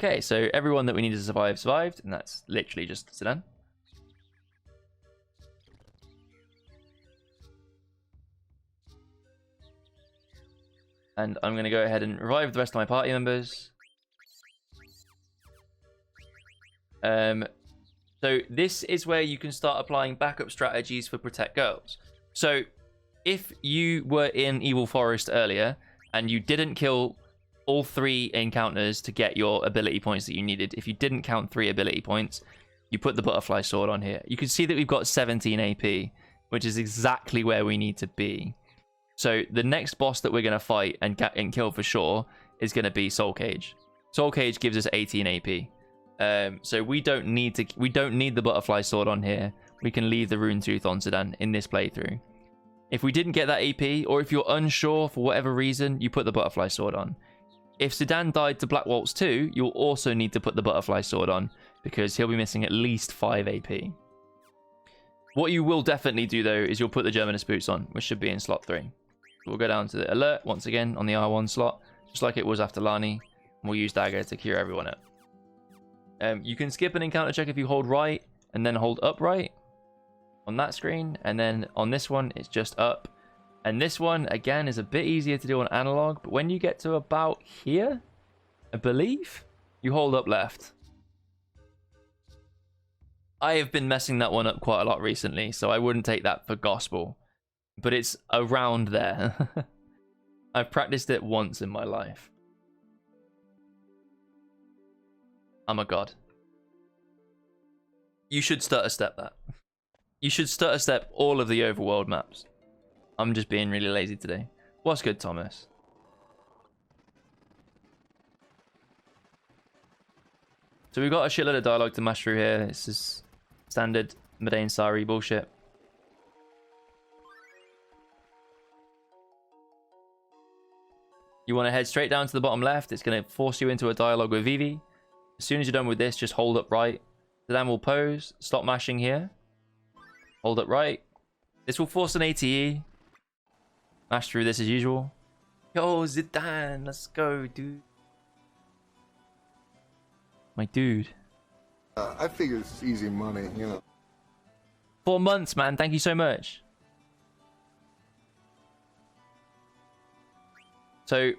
Okay, so everyone that we needed to survive survived, and that's literally just Zidane. And I'm going to go ahead and revive the rest of my party members. So this is where you can start applying backup strategies for Protect Girls. So if you were in Evil Forest earlier and you didn't kill all 3 encounters to get your ability points that you needed, if you didn't count 3 ability points, you put the butterfly sword on here. You can see that we've got 17 AP, which is exactly where we need to be. So the next boss that we're going to fight and kill for sure is going to be Soul Cage. Soul Cage gives us 18 AP. So we don't need the butterfly sword on here. We can leave the rune tooth on Zidane in this playthrough. If we didn't get that AP, or if you're unsure for whatever reason, you put the butterfly sword on. If Zidane died to Black Waltz 2, you'll also need to put the butterfly sword on, because he'll be missing at least 5 AP. What you will definitely do, though, is you'll put the Germanist boots on, which should be in slot 3. We'll go down to the alert once again on the R1 slot, just like it was after Lani, and we'll use Dagger to cure everyone up. You can skip an encounter check if you hold right, and then hold up right on that screen, and then on this one, it's just up. And this one, again, is a bit easier to do on analog, but when you get to about here, I believe, you hold up left. I have been messing that one up quite a lot recently, so I wouldn't take that for gospel. But it's around there. I've practiced it once in my life. I'm a god. You should stutter step that. You should stutter step all of the overworld maps. I'm just being really lazy today. What's good, Thomas? So we've got a shitload of dialogue to mash through here. This is standard Madain Sari bullshit. You want to head straight down to the bottom left. It's going to force you into a dialogue with Vivi. As soon as you're done with this, just hold up right. Then we'll pose. Stop mashing here. Hold up right. This will force an ATE. Mash through this as usual. Yo, Zidane, let's go, dude. My dude. I figure it's easy money, you know. 4 months, man. Thank you so much. So,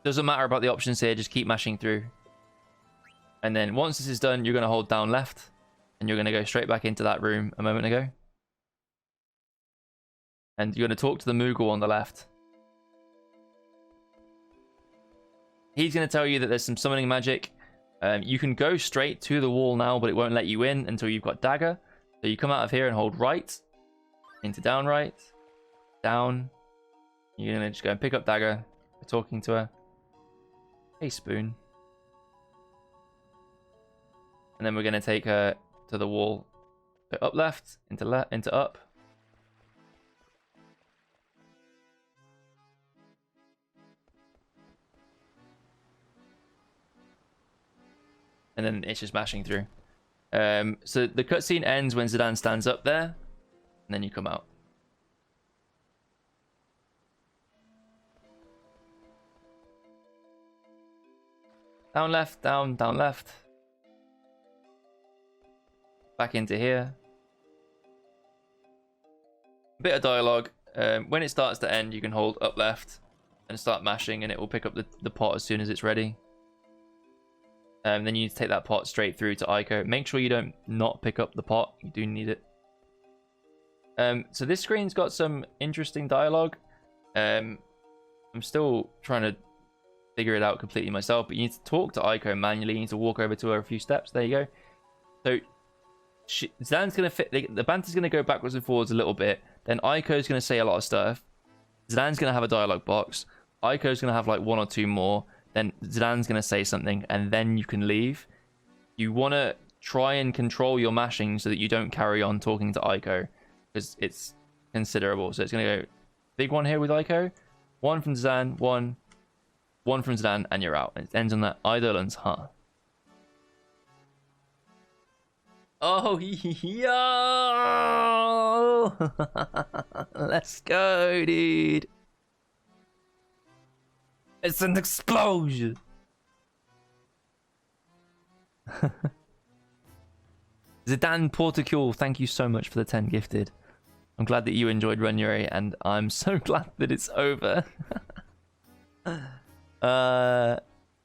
doesn't matter about the options here. Just keep mashing through. And then once this is done, you're going to hold down left. And you're going to go straight back into that room a moment ago. And you're going to talk to the Moogle on the left. He's going to tell you that there's some summoning magic. You can go straight to the wall now, but it won't let you in until you've got Dagger. So you come out of here and hold right. Into down right. Down. You're going to just go and pick up Dagger. We're talking to her. Hey, Spoon. And then we're going to take her to the wall. So up left, into up. And then it's just mashing through. So the cutscene ends when Zidane stands up there. And then you come out. Down left, down left. Back into here. A bit of dialogue. When it starts to end, you can hold up left and start mashing, and it will pick up the pot as soon as it's ready. Then you need to take that pot straight through to Ico. Make sure you don't not pick up the pot. You do need it. So this screen's got some interesting dialogue. I'm still trying to figure it out completely myself, but you need to talk to Ico manually. You need to walk over to her a few steps. There you go. So Zidane's going to fit. The banter's going to go backwards and forwards a little bit. Then Ico's going to say a lot of stuff. Zidane's going to have a dialogue box. Ico's going to have like 1 or 2 more. Then Zidane's going to say something, and then you can leave. You want to try and control your mashing so that you don't carry on talking to Ico, because it's considerable. So it's going to go big one here with Ico, 1 from Zidane, 1 from Zidane, and you're out. It ends on that Eidolons, huh? Oh, yo! Let's go, dude. It's an explosion. Zidane Portugal, thank you so much for the 10 gifted. I'm glad that you enjoyed Run Yuri, and I'm so glad that it's over.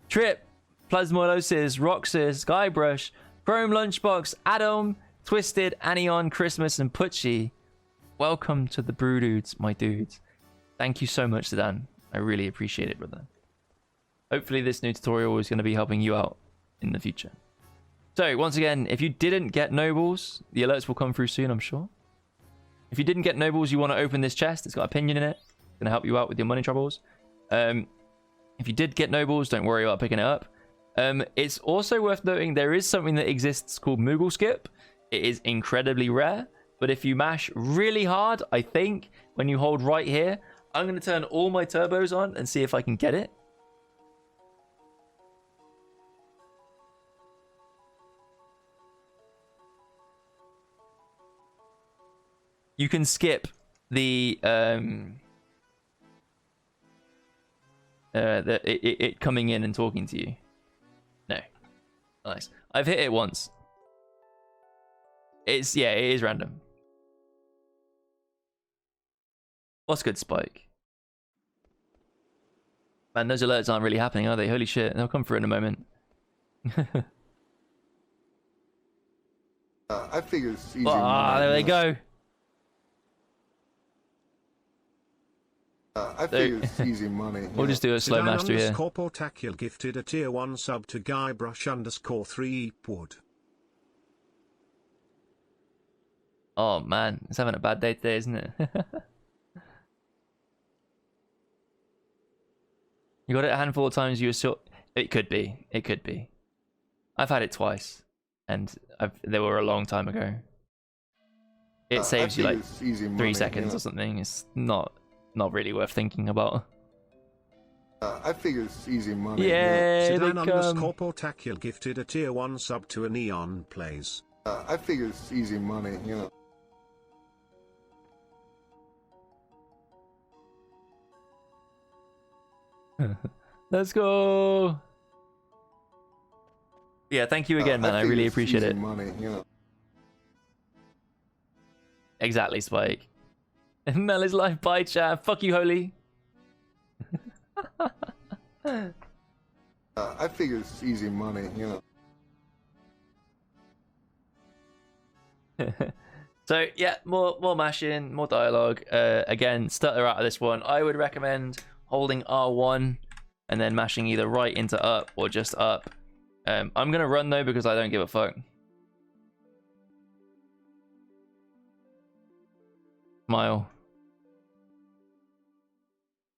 Trip, Plasmolosis, Roxas, Skybrush, Chrome Lunchbox, Adam, Twisted, Anion, Christmas, and Pucci. Welcome to the Brew Dudes, my dudes. Thank you so much, Zidane. I really appreciate it, brother. Hopefully this new tutorial is going to be helping you out in the future. So, once again, if you didn't get nobles, the alerts will come through soon, I'm sure. If you didn't get nobles, you want to open this chest. It's got a pinion in it. It's going to help you out with your money troubles. If you did get nobles, don't worry about picking it up. It's also worth noting there is something that exists called Moogle Skip. It is incredibly rare, but if you mash really hard, I think, when you hold right here, I'm going to turn all my turbos on and see if I can get it. You can skip the it coming in and talking to you. No. Nice. I've hit it once. It is random. What's good, Spike? Man, those alerts aren't really happening, are they? Holy shit. They'll come through in a moment. I figure it's easy. Ah, there they go. I figure it's easy money. We'll just do a slow master here. Portacular gifted a tier 1 sub to Guybrush_3 Wood. Oh man, it's having a bad day today, isn't it? You got it a handful of times. You assault. It could be. It could be. I've had it twice, and they were a long time ago. It saves you like 3 seconds or something. It's not really worth thinking about. I figure it's easy money. Yeah, they Sedan come. Portacular gifted a tier 1 sub to a Neon Plays. I figure it's easy money, you know. Let's go. Yeah, thank you again, man. I really appreciate it. Money, you know. Exactly, Spike. Mel is live. Bye, chat. Fuck you, Holy. I figure it's easy money, you know. So yeah, more mashing, more dialogue. Again, stutter out of this one. I would recommend holding R1 and then mashing either right into up or just up. I'm gonna run though because I don't give a fuck. Smile.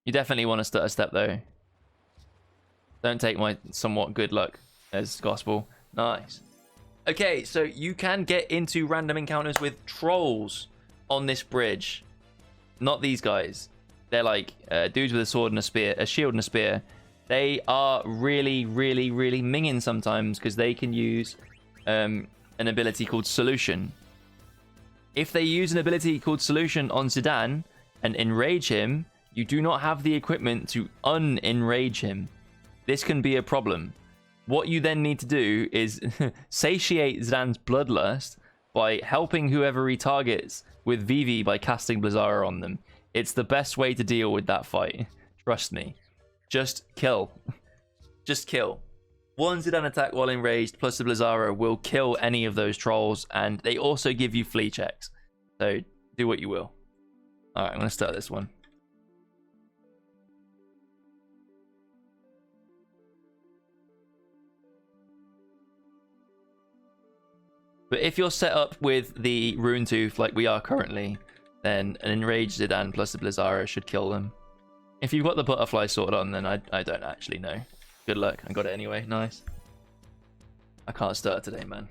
You definitely want to stutter step though. Don't take my somewhat good luck as gospel. Nice. Okay, so you can get into random encounters with trolls on this bridge. Not these guys. They're like dudes with a sword and a spear, a shield and a spear. They are really minging sometimes because they can use an ability called Solution. If they use an ability called Solution on Zidane and enrage him, you do not have the equipment to unenrage him. This can be a problem. What you then need to do is satiate Zidane's bloodlust by helping whoever he targets with Vivi by casting Blizzara on them. It's the best way to deal with that fight. Trust me. Just kill. Just kill. One Zidane attack while enraged plus the Blizzara will kill any of those trolls, and they also give you flee checks. So do what you will. Alright, I'm going to start this one. But if you're set up with the Rune Tooth like we are currently, then an enraged Zidane plus the Blizzara should kill them. If you've got the butterfly sorted on, then I don't actually know. Good luck. I got it anyway. Nice. I can't start today, man.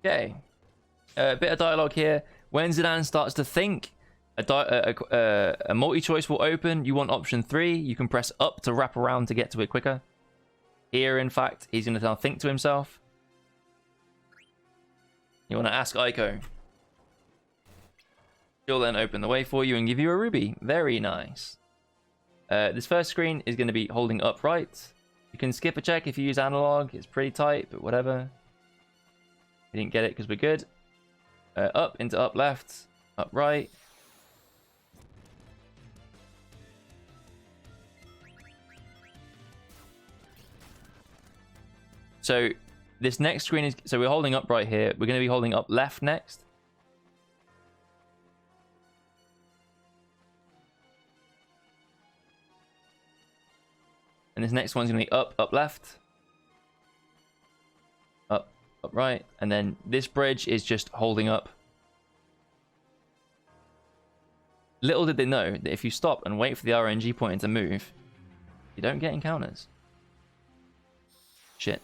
Okay. A bit of dialogue here. When Zidane starts to think, a multi-choice will open. You want option 3. You can press up to wrap around to get to it quicker. Here, in fact, he's going to now think to himself. You want to ask Aiko. She'll then open the way for you and give you a ruby. Very nice. This first screen is going to be holding upright. You can skip a check if you use analog. It's pretty tight, but whatever. We didn't get it because we're good. Up into up left, up right. So this next screen is, so we're holding up right here. We're going to be holding up left next. And this next one's going to be up, up left. Up, up right. And then this bridge is just holding up. Little did they know that if you stop and wait for the RNG pointer to move, you don't get encounters. Shit.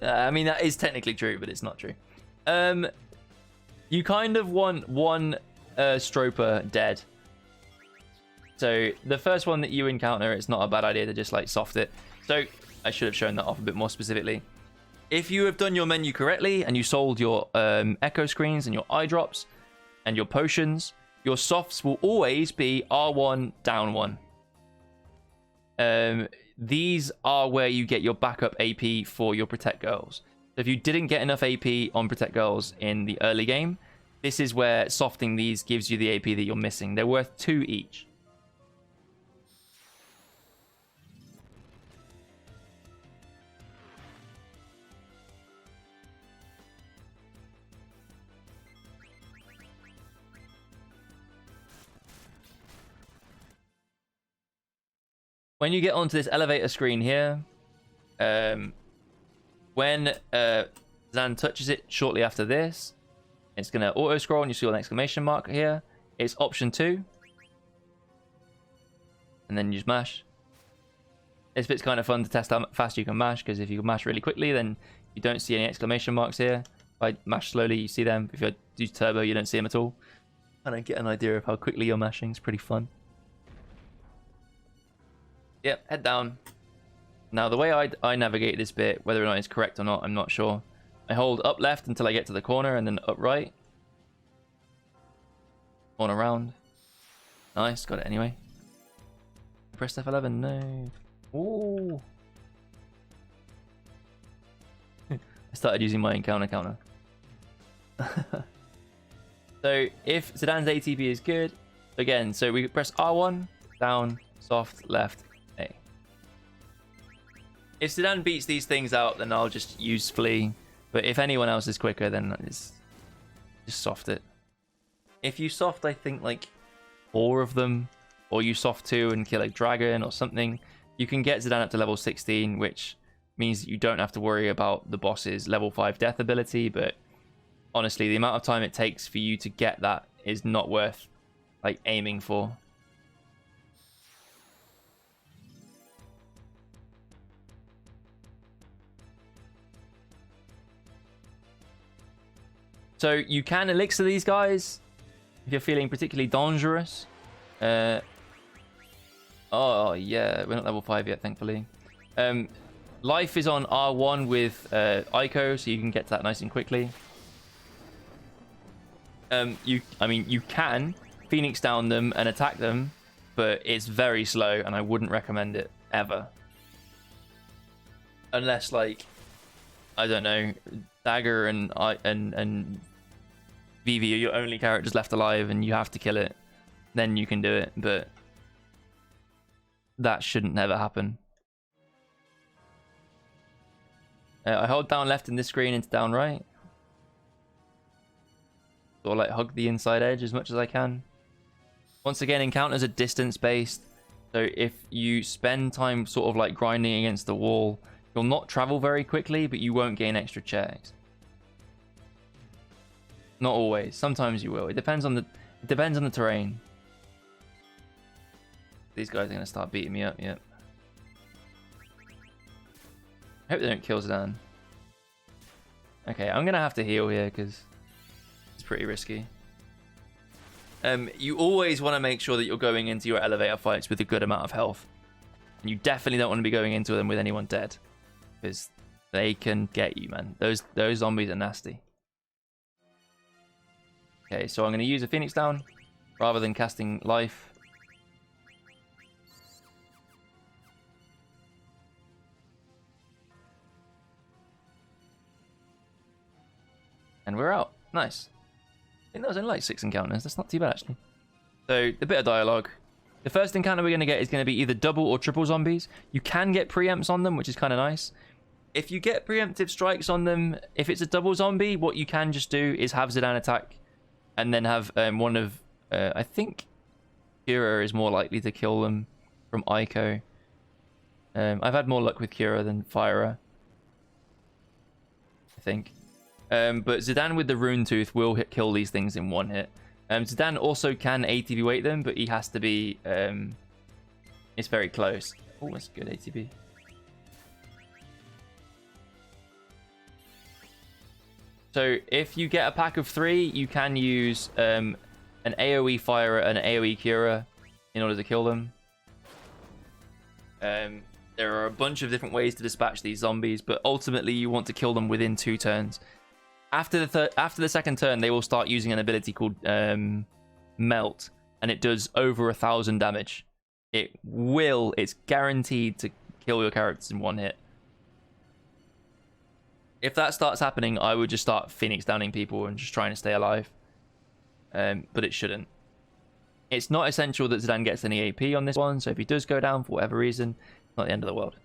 I mean, that is technically true, but it's not true. You kind of want one stroper dead. So the first one that you encounter, it's not a bad idea to just like soft it. So I should have shown that off a bit more specifically. If you have done your menu correctly and you sold your echo screens and your eye drops and your potions, your softs will always be R1 down 1. These are where you get your backup AP for your Protect Girls. So if you didn't get enough AP on Protect Girls in the early game, this is where softing these gives you the AP that you're missing. They're worth 2 each. When you get onto this elevator screen here, when Zan touches it shortly after this, it's going to auto scroll and you see an exclamation mark here. It's option 2. And then you just mash. This bit's kind of fun to test how fast you can mash, because if you can mash really quickly, then you don't see any exclamation marks here. If I mash slowly, you see them. If you do turbo, you don't see them at all. And I get an idea of how quickly you're mashing. It's pretty fun. Yep, head down. Now, the way I navigate this bit, whether or not it's correct or not, I'm not sure. I hold up left until I get to the corner, and then up right. On around. Nice, got it anyway. Press F11, no. Ooh. I started using my encounter counter. So, if Zidane's ATB is good, again, so we press R1, down, soft, left, A. If Zidane beats these things out, then I'll just use Flee. But if anyone else is quicker, then it's just soft it. If you soft, I think, like 4 of them, or you soft 2 and kill a dragon or something, you can get Zidane up to level 16, which means that you don't have to worry about the boss's level 5 death ability. But honestly, the amount of time it takes for you to get that is not worth like aiming for. So you can elixir these guys if you're feeling particularly dangerous. Oh yeah, we're not level 5 yet, thankfully. Life is on R1 with Ico, so you can get to that nice and quickly. You can Phoenix down them and attack them, but it's very slow, and I wouldn't recommend it ever. Unless, like, I don't know, Dagger and Vivi are your only characters left alive, and you have to kill it. Then you can do it, but that shouldn't never happen. I hold down left in this screen into down right. Or like hug the inside edge as much as I can. Once again, encounters are distance based. So if you spend time sort of like grinding against the wall, you'll not travel very quickly, but you won't gain extra checks. Not always. Sometimes you will. It depends on the terrain. These guys are gonna start beating me up. Yep. I hope they don't kill Zidane. Okay, I'm gonna have to heal here because it's pretty risky. You always want to make sure that you're going into your elevator fights with a good amount of health. And you definitely don't want to be going into them with anyone dead, because They can get you, man. Those zombies are nasty. Okay, so I'm going to use a Phoenix down rather than casting life. And we're out. Nice. I think that was only like 6 encounters. That's not too bad, actually. So, a bit of dialogue. The first encounter we're going to get is going to be either double or triple zombies. You can get preempts on them, which is kind of nice. If you get preemptive strikes on them, if it's a double zombie, what you can just do is have Zidane attack. And then have one of... I think Kira is more likely to kill them from Ico. I've had more luck with Kira than Fyra, I think. But Zidane with the Rune Tooth will kill these things in one hit. Zidane also can ATB weight them, but he has to be... it's very close. Oh, that's good ATB. So if you get a pack of 3, you can use an AoE Fyra and an AoE Kira in order to kill them. There are a bunch of different ways to dispatch these zombies, but ultimately you want to kill them within 2 turns. After the second turn, they will start using an ability called Melt, and it does over 1,000 damage. It's guaranteed to kill your characters in one hit. If that starts happening, I would just start Phoenix downing people and just trying to stay alive. But it shouldn't. It's not essential that Zidane gets any AP on this one, so if he does go down for whatever reason, it's not the end of the world.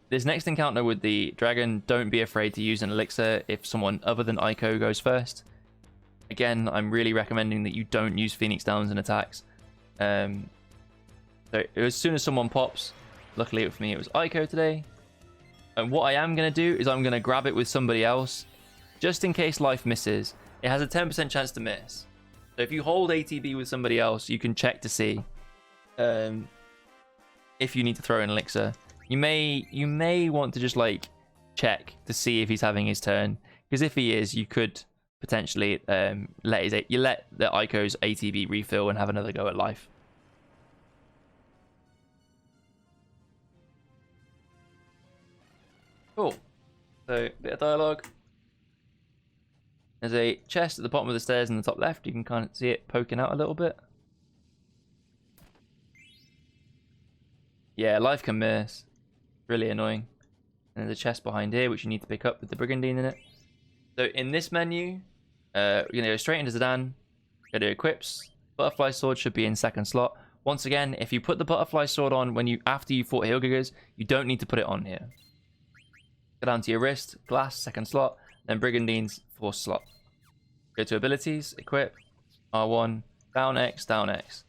This next encounter with the dragon, don't be afraid to use an elixir if someone other than Ico goes first. Again, I'm really recommending that you don't use Phoenix downs and attacks. So as soon as someone pops, luckily for me it was Ico today. And what I am going to do is I'm going to grab it with somebody else, just in case life misses. It has a 10% chance to miss. So if you hold ATB with somebody else, you can check to see if you need to throw an elixir. You may want to just like check to see if he's having his turn, because if he is, you could potentially let the Ico's ATB refill and have another go at life. Cool. So, bit of dialogue. There's a chest at the bottom of the stairs in the top left. You can kind of see it poking out a little bit. Yeah, life can miss. Really annoying. And there's a chest behind here, which you need to pick up with the Brigandine in it. So, in this menu, you're going to go straight into Zidane. Go to Equips. Butterfly Sword should be in second slot. Once again, if you put the Butterfly Sword on after you fought Hilgigers, you don't need to put it on here. Go down to your wrist, glass, second slot, then Brigandine's, fourth slot. Go to abilities, equip, R1, down X, down X.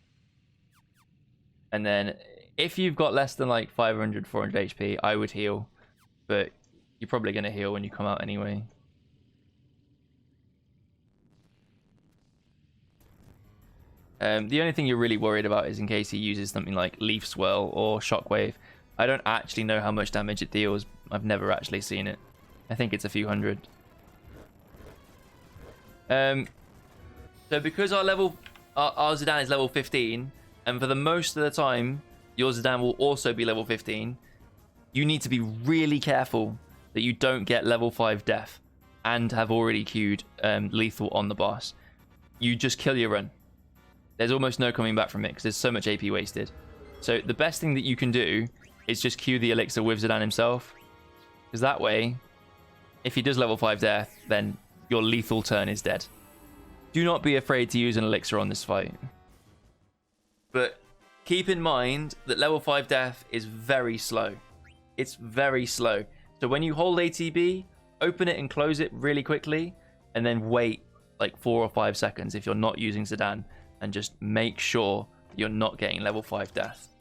And then if you've got less than like 500, 400 HP, I would heal. But you're probably going to heal when you come out anyway. The only thing you're really worried about is in case he uses something like Leaf Swirl or Shockwave. I don't actually know how much damage it deals. I've never actually seen it. I think it's a few hundred. So because our Zidane is level 15, and for the most of the time, your Zidane will also be level 15, you need to be really careful that you don't get level 5 death and have already queued lethal on the boss. You just kill your run. There's almost no coming back from it because there's so much AP wasted. So the best thing that you can do is just queue the elixir with Zidane himself. Because that way, if he does level 5 death, then your lethal turn is dead. Do not be afraid to use an elixir on this fight. But keep in mind that level 5 death is very slow. It's very slow. So when you hold ATB, open it and close it really quickly, and then wait like 4 or 5 seconds if you're not using Zidane, and just make sure you're not getting level 5 death.